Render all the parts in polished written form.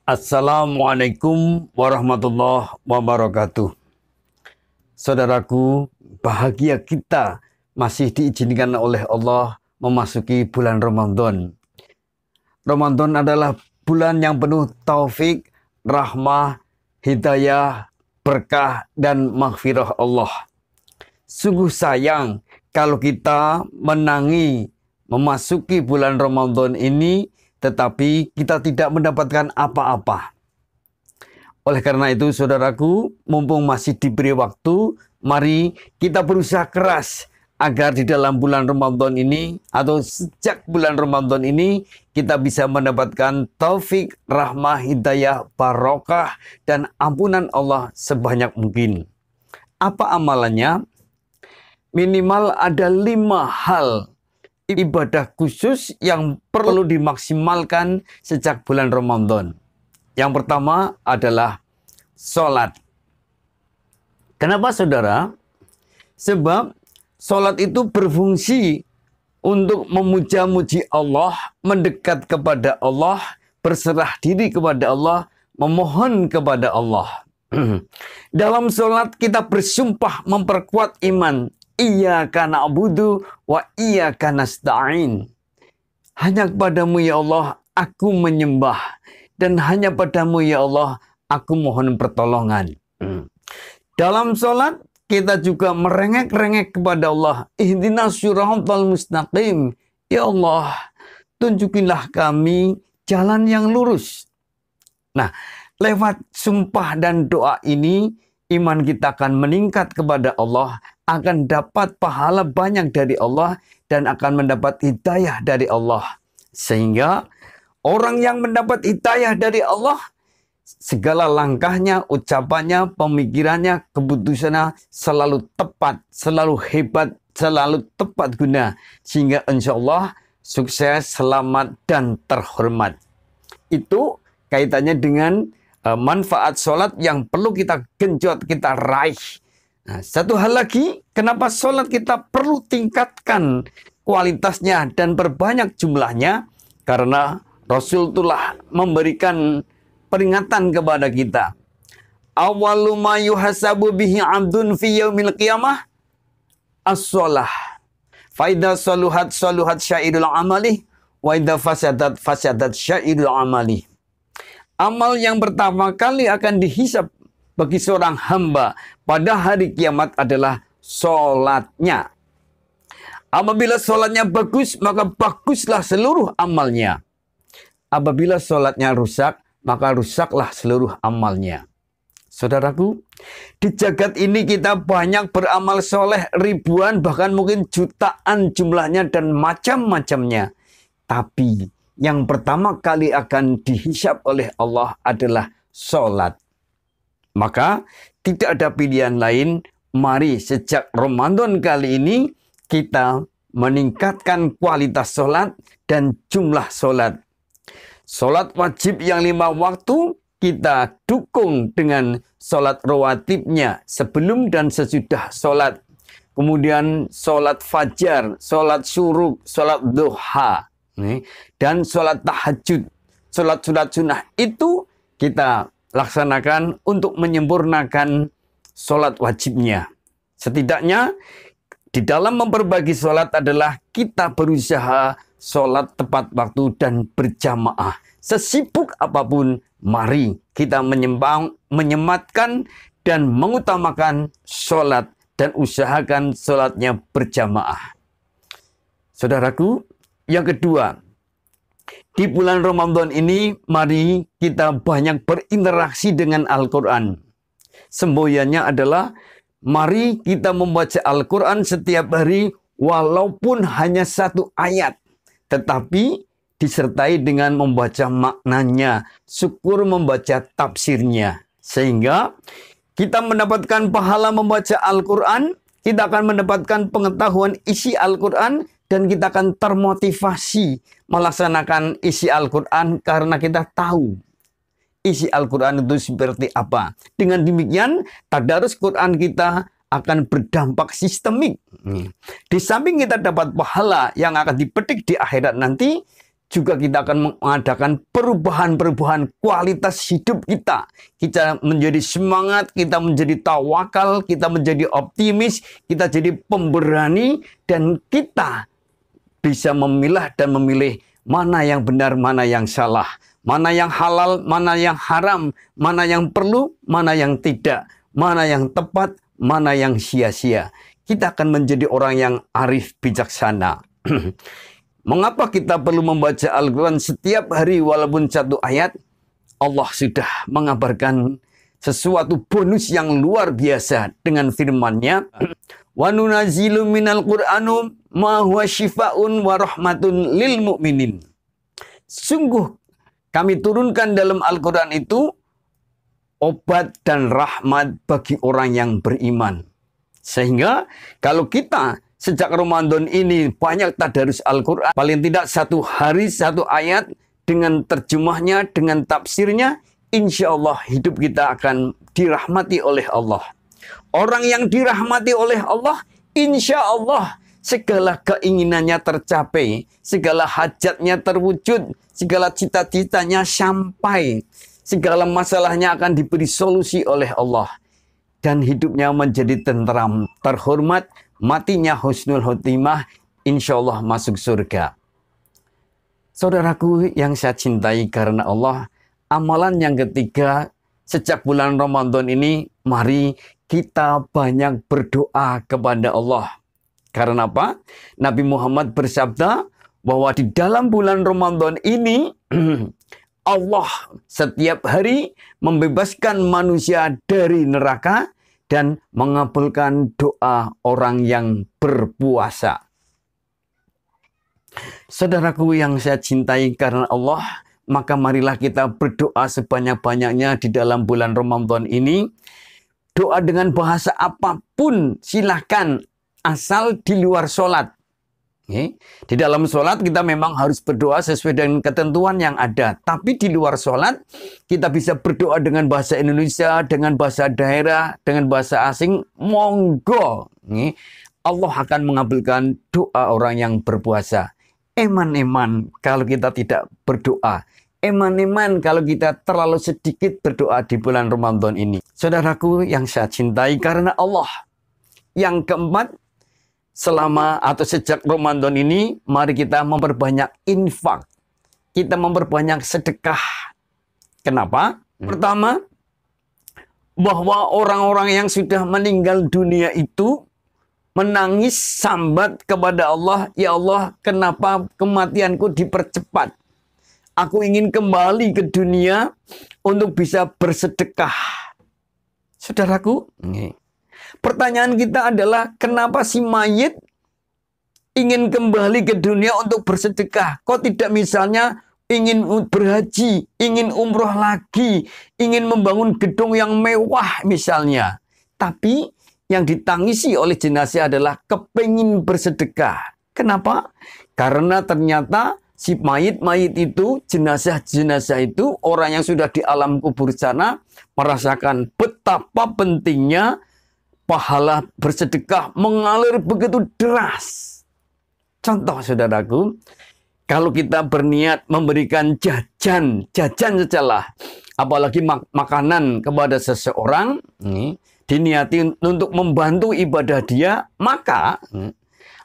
Assalamualaikum warahmatullahi wabarakatuh. Saudaraku, bahagia kita masih diizinkan oleh Allah memasuki bulan Ramadan. Ramadan adalah bulan yang penuh taufik, rahmah, hidayah, berkah, dan maghfirah Allah. Sungguh sayang kalau kita menangi memasuki bulan Ramadan ini tetapi kita tidak mendapatkan apa-apa. Oleh karena itu, saudaraku, mumpung masih diberi waktu, mari kita berusaha keras agar di dalam bulan Ramadan ini atau sejak bulan Ramadan ini kita bisa mendapatkan taufik, rahmah, hidayah, barokah, dan ampunan Allah sebanyak mungkin. Apa amalannya? Minimal ada 5 hal ibadah khusus yang perlu dimaksimalkan sejak bulan Ramadan. Yang pertama adalah sholat. Kenapa saudara? Sebab sholat itu berfungsi untuk memuja-muji Allah, mendekat kepada Allah, berserah diri kepada Allah, memohon kepada Allah. Dalam sholat kita bersumpah memperkuat iman. Iyyaka na'budu wa iyyaka nasta'in. Hanya kepadamu ya Allah aku menyembah, dan hanya padamu ya Allah aku mohon pertolongan. Dalam sholat kita juga merengek-rengek kepada Allah. Ihdinas siratal mustaqim. Ya Allah, tunjukilah kami jalan yang lurus. Nah, lewat sumpah dan doa ini iman kita akan meningkat kepada Allah, akan dapat pahala banyak dari Allah, dan akan mendapat hidayah dari Allah. Sehingga orang yang mendapat hidayah dari Allah, segala langkahnya, ucapannya, pemikirannya, keputusannya selalu tepat, selalu hebat, selalu tepat guna. Sehingga insya Allah sukses, selamat, dan terhormat. Itu kaitannya dengan manfaat sholat yang perlu kita genjot, kita raih. Nah, satu hal lagi, kenapa sholat kita perlu tingkatkan kualitasnya dan perbanyak jumlahnya? Karena Rasul telah memberikan peringatan kepada kita. Awwalu ma yuhasabu bihi 'abdun fi yaumil qiyamah as-shalah. Fa idza saluhat saluhat syairul amali wa idza fasadat fasadat syairul amali. Amal yang pertama kali akan dihisab bagi seorang hamba pada hari kiamat adalah sholatnya. Apabila sholatnya bagus, maka baguslah seluruh amalnya. Apabila sholatnya rusak, maka rusaklah seluruh amalnya. Saudaraku, di jagat ini kita banyak beramal soleh, ribuan, bahkan mungkin jutaan jumlahnya dan macam-macamnya. Tapi yang pertama kali akan dihisab oleh Allah adalah sholat. Maka tidak ada pilihan lain. Mari sejak Ramadan kali ini kita meningkatkan kualitas sholat dan jumlah sholat. Sholat wajib yang 5 waktu kita dukung dengan sholat rawatibnya sebelum dan sesudah sholat. Kemudian sholat fajar, sholat syuruk, sholat duha, dan sholat tahajud. Sholat-sholat sunnah itu kita laksanakan untuk menyempurnakan sholat wajibnya. Setidaknya di dalam memperbagi sholat adalah kita berusaha sholat tepat waktu dan berjamaah. Sesibuk apapun, mari kita menyematkan dan mengutamakan sholat dan usahakan sholatnya berjamaah. Saudaraku, yang kedua, di bulan Ramadan ini, mari kita banyak berinteraksi dengan Al-Quran. Semboyannya adalah, mari kita membaca Al-Quran setiap hari, walaupun hanya 1 ayat. Tetapi disertai dengan membaca maknanya, syukur membaca tafsirnya. Sehingga kita mendapatkan pahala membaca Al-Quran, kita akan mendapatkan pengetahuan isi Al-Quran, dan kita akan termotivasi melaksanakan isi Al-Quran karena kita tahu isi Al-Quran itu seperti apa. Dengan demikian, tadarus Quran kita akan berdampak sistemik. Di samping kita dapat pahala yang akan dipetik di akhirat nanti, juga kita akan mengadakan perubahan-perubahan kualitas hidup kita. Kita menjadi semangat, kita menjadi tawakal, kita menjadi optimis, kita jadi pemberani, dan kita bisa memilah dan memilih mana yang benar, mana yang salah, mana yang halal, mana yang haram, mana yang perlu, mana yang tidak, mana yang tepat, mana yang sia-sia. Kita akan menjadi orang yang arif bijaksana. Mengapa kita perlu membaca Al-Quran setiap hari walaupun satu ayat? Allah sudah mengabarkan sesuatu bonus yang luar biasa dengan firman-Nya. Wa nunazzilu minal Qur'anu ma huwa syifaa'un wa rahmatun lil mu'minin. Sungguh kami turunkan dalam Al-Quran itu obat dan rahmat bagi orang yang beriman. Sehingga kalau kita sejak Ramadan ini banyak tadarus Al-Quran, paling tidak satu hari satu ayat dengan terjemahnya, dengan tafsirnya, insya Allah hidup kita akan dirahmati oleh Allah. Orang yang dirahmati oleh Allah, insya Allah segala keinginannya tercapai, segala hajatnya terwujud, segala cita-citanya sampai, segala masalahnya akan diberi solusi oleh Allah. Dan hidupnya menjadi tentram, terhormat, matinya husnul khotimah, insya Allah masuk surga. Saudaraku yang saya cintai karena Allah, amalan yang ketiga sejak bulan Ramadan ini, mari kita banyak berdoa kepada Allah. Karena apa? Nabi Muhammad bersabda bahwa di dalam bulan Ramadan ini Allah setiap hari membebaskan manusia dari neraka dan mengabulkan doa orang yang berpuasa. Saudaraku yang saya cintai karena Allah, maka marilah kita berdoa sebanyak-banyaknya di dalam bulan Ramadan ini. Doa dengan bahasa apapun silahkan, asal di luar sholat. Di dalam sholat kita memang harus berdoa sesuai dengan ketentuan yang ada. Tapi di luar sholat kita bisa berdoa dengan bahasa Indonesia, dengan bahasa daerah, dengan bahasa asing. Monggo. Allah akan mengabulkan doa orang yang berpuasa. Eman-eman kalau kita tidak berdoa. Eman-eman kalau kita terlalu sedikit berdoa di bulan Ramadan ini. Saudaraku yang saya cintai karena Allah. Yang keempat, selama atau sejak Ramadan ini, mari kita memperbanyak infak. Kita memperbanyak sedekah. Kenapa? Pertama, bahwa orang-orang yang sudah meninggal dunia itu menangis sambat kepada Allah, ya Allah, kenapa kematianku dipercepat? Aku ingin kembali ke dunia untuk bisa bersedekah. Saudaraku, pertanyaan kita adalah, kenapa si mayit ingin kembali ke dunia untuk bersedekah? Kok tidak misalnya ingin berhaji, ingin umroh lagi, ingin membangun gedung yang mewah misalnya. Tapi yang ditangisi oleh jenazah adalah kepingin bersedekah. Kenapa? Karena ternyata si mayit-mayit itu, jenazah-jenazah itu, orang yang sudah di alam kubur sana, merasakan betapa pentingnya pahala bersedekah mengalir begitu deras. Contoh saudaraku, kalau kita berniat memberikan jajan sajalah, apalagi makanan kepada seseorang, diniati untuk membantu ibadah dia, maka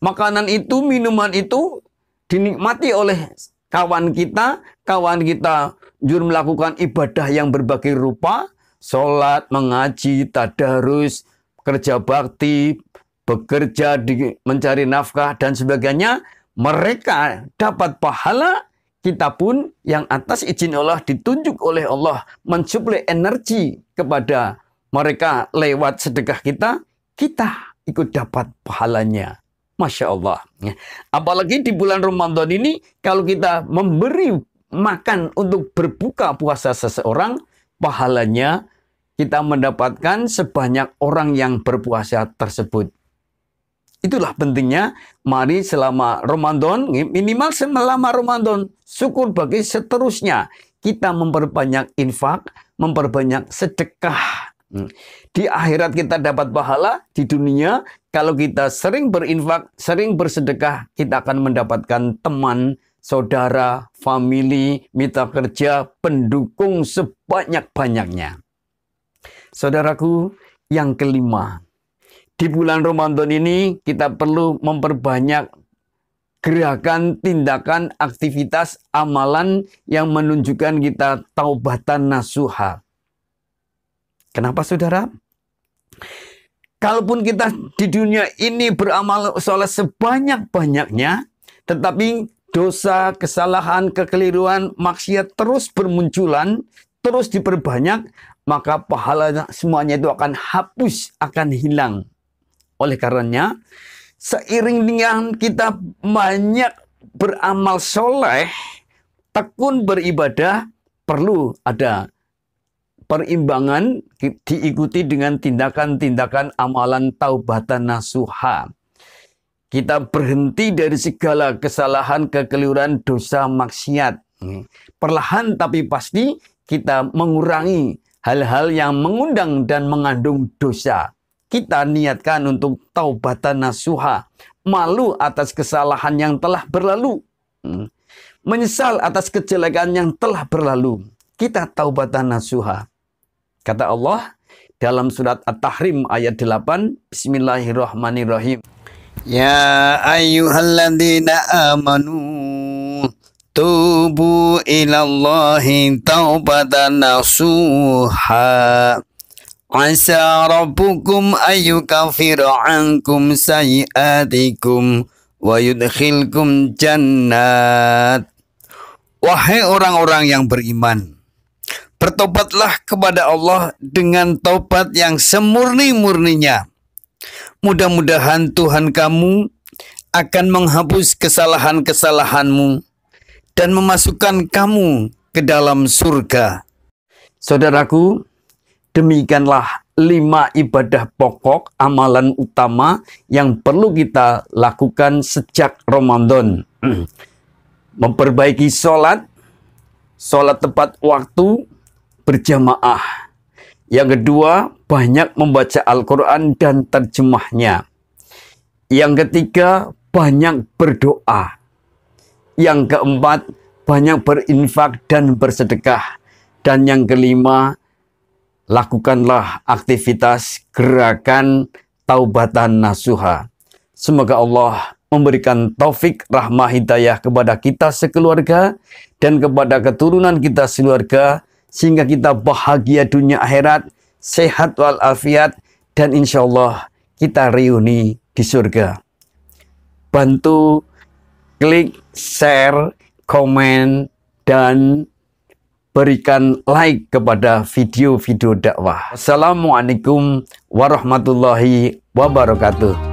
makanan itu, minuman itu dinikmati oleh kawan kita juru melakukan ibadah yang berbagai rupa, sholat, mengaji, tadarus, kerja bakti, bekerja, mencari nafkah, dan sebagainya. Mereka dapat pahala, kita pun yang atas izin Allah ditunjuk oleh Allah mensuplai energi kepada mereka lewat sedekah kita ikut dapat pahalanya. Masya Allah. Apalagi di bulan Ramadan ini, kalau kita memberi makan untuk berbuka puasa seseorang, pahalanya kita mendapatkan sebanyak orang yang berpuasa tersebut. Itulah pentingnya, mari selama Ramadan, minimal selama Ramadan, syukur bagi seterusnya, kita memperbanyak infak, memperbanyak sedekah. Di akhirat kita dapat pahala, di dunia kalau kita sering berinfak, sering bersedekah, kita akan mendapatkan teman saudara, famili, mitra kerja, pendukung sebanyak-banyaknya. Saudaraku, yang kelima, di bulan Ramadan ini kita perlu memperbanyak gerakan, tindakan, aktivitas, amalan yang menunjukkan kita taubatan nasuha. Kenapa saudara? Kalaupun kita di dunia ini beramal soleh sebanyak-banyaknya, tetapi dosa, kesalahan, kekeliruan, maksiat terus bermunculan, terus diperbanyak, maka pahala semuanya itu akan hapus, akan hilang. Oleh karenanya, seiring dengan kita banyak beramal soleh, tekun beribadah, perlu ada perimbangan diikuti dengan tindakan-tindakan amalan taubatan nasuha. Kita berhenti dari segala kesalahan, kekeliruan, dosa, maksiat. Perlahan tapi pasti kita mengurangi hal-hal yang mengundang dan mengandung dosa. Kita niatkan untuk taubatan nasuha. Malu atas kesalahan yang telah berlalu. Menyesal atas kejelekan yang telah berlalu. Kita taubatan nasuha. Kata Allah dalam surat At-Tahrim ayat 8, Bismillahirrahmanirrahim. Ya ayyuhalladzina amanu tubu ilallahi taubatan nasuha. Asa rabbukum ayyukaffira ankum sayiatikum wa yudkhilkum jannat. Wahai orang-orang yang beriman, bertobatlah kepada Allah dengan taubat yang semurni-murninya. Mudah-mudahan Tuhan kamu akan menghapus kesalahan-kesalahanmu dan memasukkan kamu ke dalam surga. Saudaraku, demikianlah 5 ibadah pokok, amalan utama yang perlu kita lakukan sejak Ramadan. Memperbaiki sholat tepat waktu, berjamaah. Yang kedua, banyak membaca Al-Quran dan terjemahnya. Yang ketiga, banyak berdoa. Yang keempat, banyak berinfak dan bersedekah. Dan yang kelima, lakukanlah aktivitas gerakan taubatan nasuha. Semoga Allah memberikan taufik, rahmah, hidayah kepada kita sekeluarga dan kepada keturunan kita sekeluarga, sehingga kita bahagia dunia akhirat, sehat walafiat, dan insya Allah kita reuni di surga. Bantu klik, share, komen, dan berikan like kepada video-video dakwah. Assalamualaikum warahmatullahi wabarakatuh.